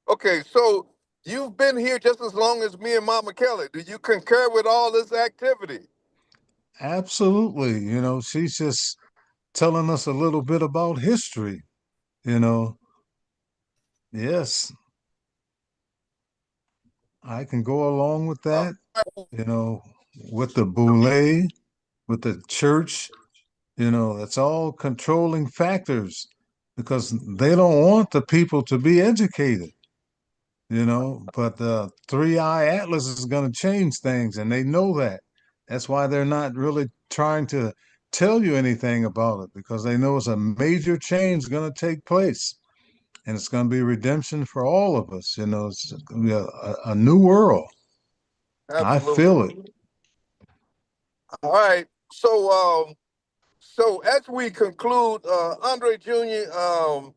Okay, so you've been here just as long as me and Mama Kelly. Do you concur with all this activity? Absolutely. She's just telling us a little bit about history. You know, yes, I can go along with Uh, that. You know, with the boule, with the church, that's all controlling factors because they don't want the people to be educated. But the three-eye atlas is going to change things, and they know that. That's why they're not really trying to tell you anything about it because they know it's a major change going to take place, and it's going to be redemption for all of us. It's going to be a new world. I feel it. Absolutely. All right. So as we conclude, Andre Jr.,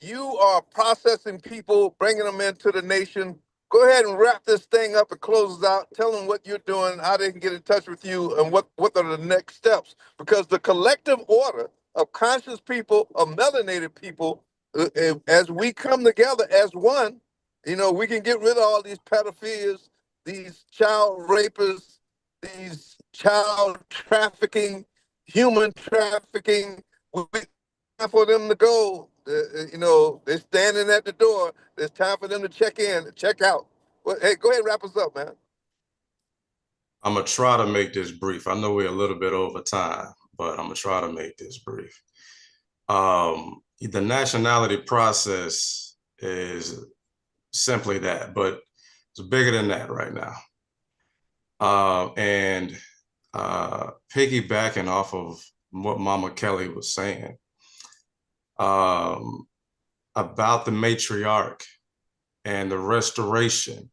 you are processing people, bringing them into the nation. Go ahead and wrap this thing up and close it out. Tell them what you're doing, how they can get in touch with you, and what are the next steps. Because the collective order of conscious people, of melanated people, as we come together as one, we can get rid of all these pedophiles, these child rapists, these child trafficking, human trafficking. Time for them to go. They're standing at the door. It's time for them to check in, check out. Well, hey, go ahead and wrap us up, man. I'm gonna try to make this brief. I know we're a little bit over time, but I'm gonna try to make this brief. The nationality process is simply that, but it's bigger than that right now. And piggybacking off of what Mama Kelly was saying about the matriarch and the restoration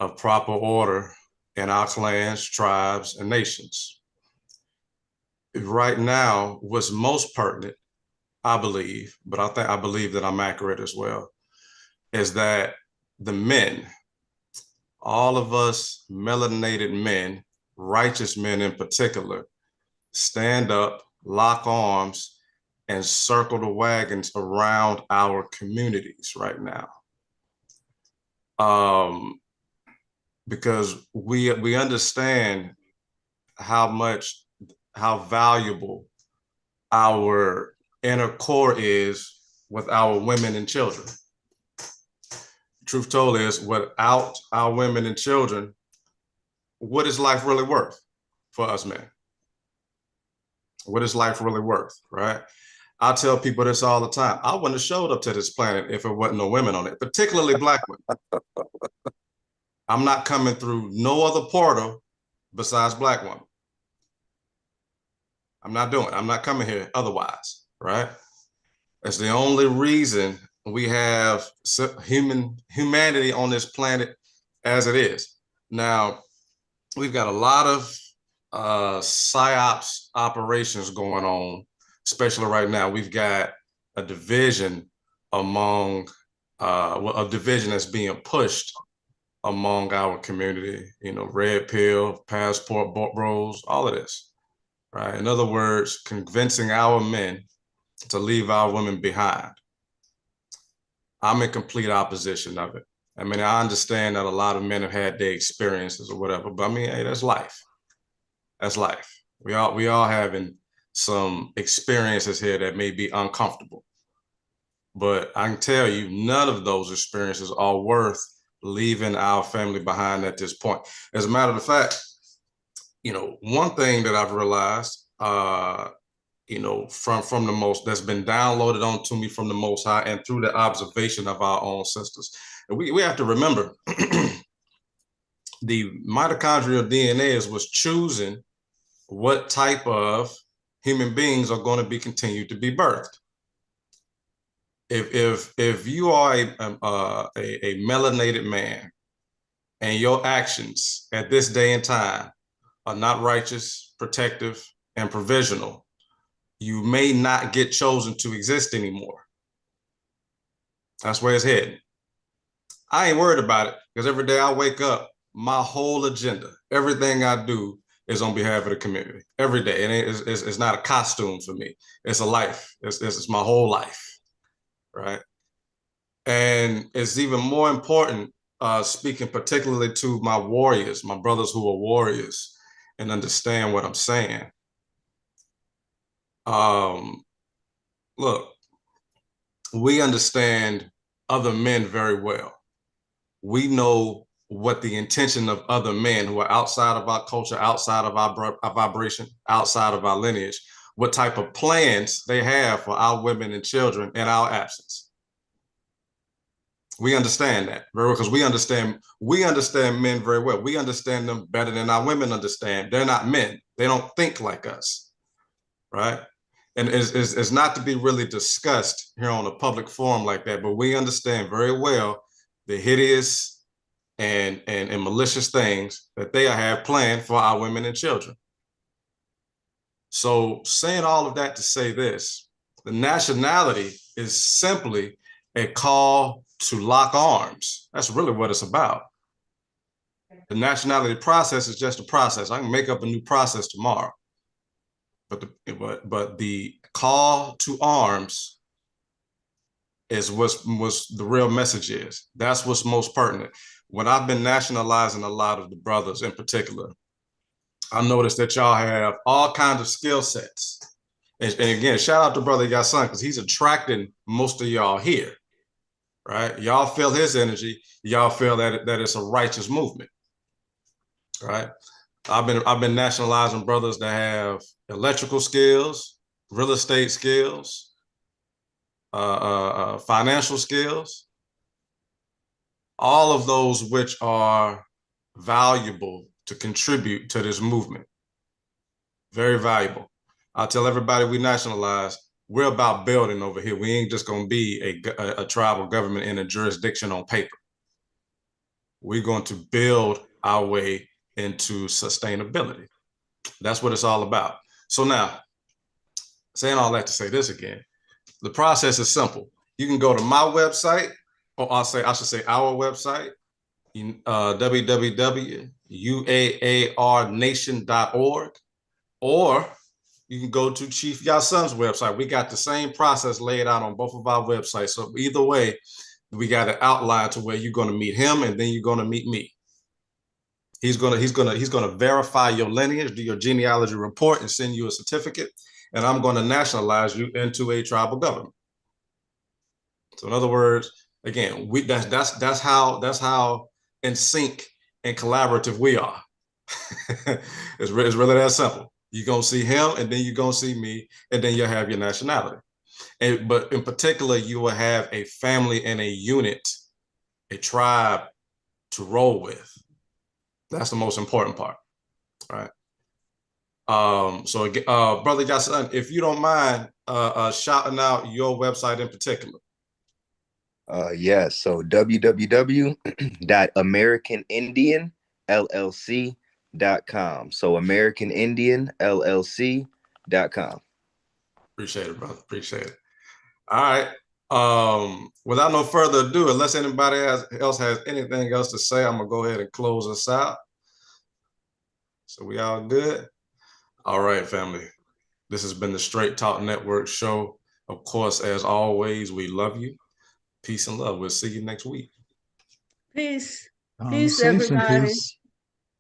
of proper order in our clans, tribes, and nations. Right now, what's most pertinent, I believe, but I believe that I'm accurate as well, is that the men, all of us melanated men, righteous men in particular, stand up, lock arms, and circle the wagons around our communities right now. Because we understand how valuable our inner core is with our women and children. Truth told is, without our women and children, what is life really worth for us men? What is life really worth, right? I tell people this all the time. I wouldn't have showed up to this planet if it wasn't no women on it, particularly Black women. I'm not coming through no other portal besides Black women. I'm not coming here otherwise, right? That's the only reason we have humanity on this planet as it is. Now, we've got a lot of psyops operations going on, especially right now. We've got a division a division that's being pushed among our community, red pill, passport bros, all of this, right? In other words, convincing our men to leave our women behind. I'm in complete opposition of it. I mean, I understand that a lot of men have had their experiences or whatever, but I mean, hey, that's life. That's life. We all having some experiences here that may be uncomfortable. But I can tell you, none of those experiences are worth leaving our family behind at this point. As a matter of fact, one thing that I've realized, from the most, that's been downloaded onto me from the Most High and through the observation of our own sisters. And we have to remember the mitochondrial DNA was choosing what type of human beings are going to be continued to be birthed. If you are a melanated man and your actions at this day and time are not righteous, protective, and provisional, you may not get chosen to exist anymore. That's where it's heading. I ain't worried about it because every day I wake up, my whole agenda, everything I do is on behalf of the community every day. And it's not a costume for me. It's a life. It's my whole life, right? And it's even more important, speaking particularly to my warriors, my brothers who are warriors and understand what I'm saying. Look, we understand other men very well. We know what the intention of other men who are outside of our culture, outside of our vibration, outside of our lineage, what type of plans they have for our women and children in our absence. We understand that very well because we understand men very well. We understand them better than our women understand. They're not men. They don't think like us, right? And it's not to be really discussed here on a public forum like that, but we understand very well the hideous and malicious things that they have planned for our women and children. So saying all of that to say this, the nationality is simply a call to lock arms. That's really what it's about. The nationality process is just a process. I can make up a new process tomorrow. But the call to arms is what's the real message is. That's what's most pertinent. When I've been nationalizing a lot of the brothers in particular, I noticed that y'all have all kinds of skill sets. And again, shout out to Brother Yasun, because he's attracting most of y'all here, right? Y'all feel his energy. Y'all feel that it's a righteous movement, right? I've been nationalizing brothers that have electrical skills, real estate skills, financial skills, all of those which are valuable to contribute to this movement. Very valuable. I tell everybody we nationalize, we're about building over here. We ain't just going to be a tribal government in a jurisdiction on paper. We're going to build our way into sustainability. That's what it's all about. So now, saying all that to say this again, the process is simple. You can go to my website, or I should say our website, www.uaarnation.org, or you can go to Chief Yasun's website. We got the same process laid out on both of our websites. So either way, we got an outline to where you're going to meet him and then you're going to meet me. He's going to verify your lineage, do your genealogy report, and send you a certificate. And I'm going to nationalize you into a tribal government. So in other words, again, that's how in sync and collaborative we are. It's really that simple. You're going to see him, and then you're going to see me, and then you'll have your nationality. But in particular, you will have a family and a unit, a tribe to roll with. That's the most important part, right? So, Brother Yasun, if you don't mind shouting out your website in particular. Yes, so www.americanindianllc.com. So americanindianllc.com. Appreciate it, brother. Appreciate it. All right. Without no further ado, unless anybody else has anything else to say, I'm gonna go ahead and close us out. So we all good? All right, family. This has been the Straight Talk Network show. Of course, as always, we love you. Peace and love. We'll see you next week. Peace. Peace, Conversation, everybody. peace.